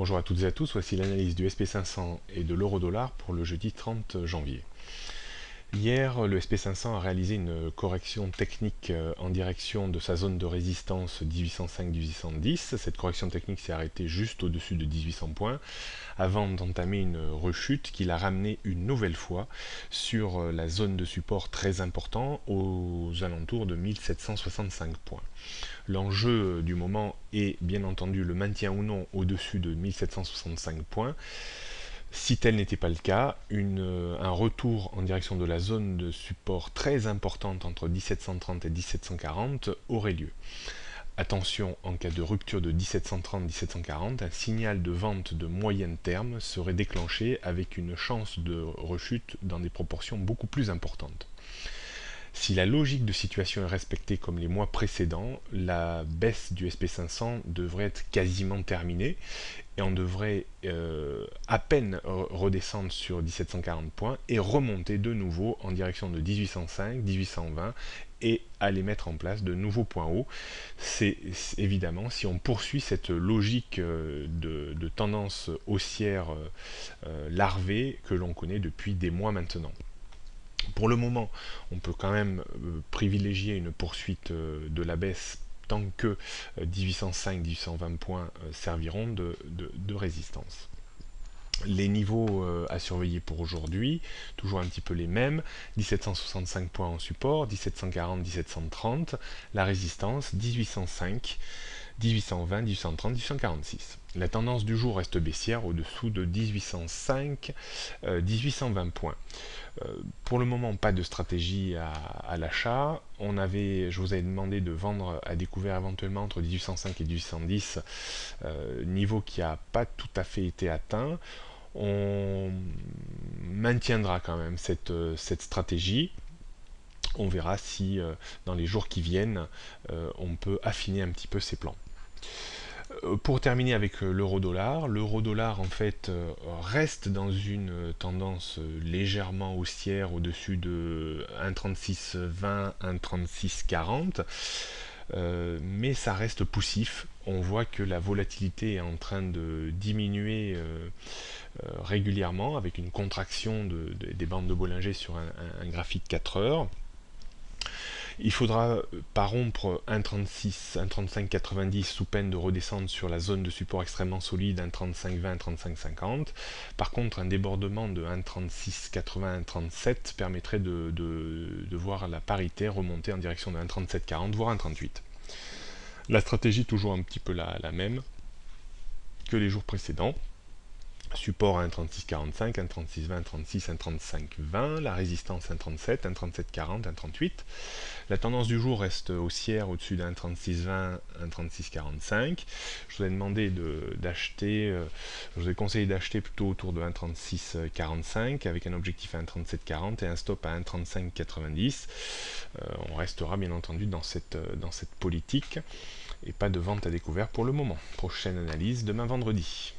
Bonjour à toutes et à tous, voici l'analyse du SP500 et de l'euro-dollar pour le jeudi 30 janvier. Hier, le SP500 a réalisé une correction technique en direction de sa zone de résistance 1805-1810. Cette correction technique s'est arrêtée juste au-dessus de 1800 points avant d'entamer une rechute qui l'a ramené une nouvelle fois sur la zone de support très important aux alentours de 1765 points. L'enjeu du moment est bien entendu le maintien ou non au-dessus de 1765 points. Si tel n'était pas le cas, un retour en direction de la zone de support très importante entre 1730 et 1740 aurait lieu. Attention, en cas de rupture de 1730-1740, un signal de vente de moyen terme serait déclenché avec une chance de rechute dans des proportions beaucoup plus importantes. Si la logique de situation est respectée comme les mois précédents, la baisse du SP500 devrait être quasiment terminée et on devrait à peine redescendre sur 1740 points et remonter de nouveau en direction de 1805, 1820 et aller mettre en place de nouveaux points hauts. C'est évidemment si on poursuit cette logique de tendance haussière larvée que l'on connaît depuis des mois maintenant. Pour le moment, on peut quand même privilégier une poursuite de la baisse tant que 1805-1820 points serviront de résistance. Les niveaux à surveiller pour aujourd'hui, toujours un petit peu les mêmes, 1765 points en support, 1740, 1730, la résistance 1805, 1820, 1830, 1846. La tendance du jour reste baissière au-dessous de 1805, 1820 points. Pour le moment, pas de stratégie à l'achat. Je vous avais demandé de vendre à découvert éventuellement entre 1805 et 1810, niveau qui n'a pas tout à fait été atteint. On maintiendra quand même cette stratégie. On verra si dans les jours qui viennent, on peut affiner un petit peu ses plans. Pour terminer avec l'euro-dollar en fait reste dans une tendance légèrement haussière au-dessus de 1,3620, 1,3640, mais ça reste poussif. On voit que la volatilité est en train de diminuer régulièrement avec une contraction des bandes de Bollinger sur un graphique 4 heures. Il faudra pas rompre 1,36, 1,35,90 sous peine de redescendre sur la zone de support extrêmement solide 1,35,20, 1,35,50. Par contre, un débordement de 1,36,80, 1,37 permettrait de voir la parité remonter en direction de 1,37,40, voire 1,38. La stratégie toujours un petit peu la même que les jours précédents. Support à 1,3645, 1,3620, 1,36, 1,3520, la résistance 1,37, 1,3740, 1,38. La tendance du jour reste haussière au-dessus d'un 1,3620, 1,3645. Je vous ai demandé d'acheter, je vous ai conseillé d'acheter plutôt autour de 1,3645 avec un objectif à 1,3740 et un stop à 1,3590. On restera bien entendu dans cette politique et pas de vente à découvert pour le moment. Prochaine analyse demain vendredi.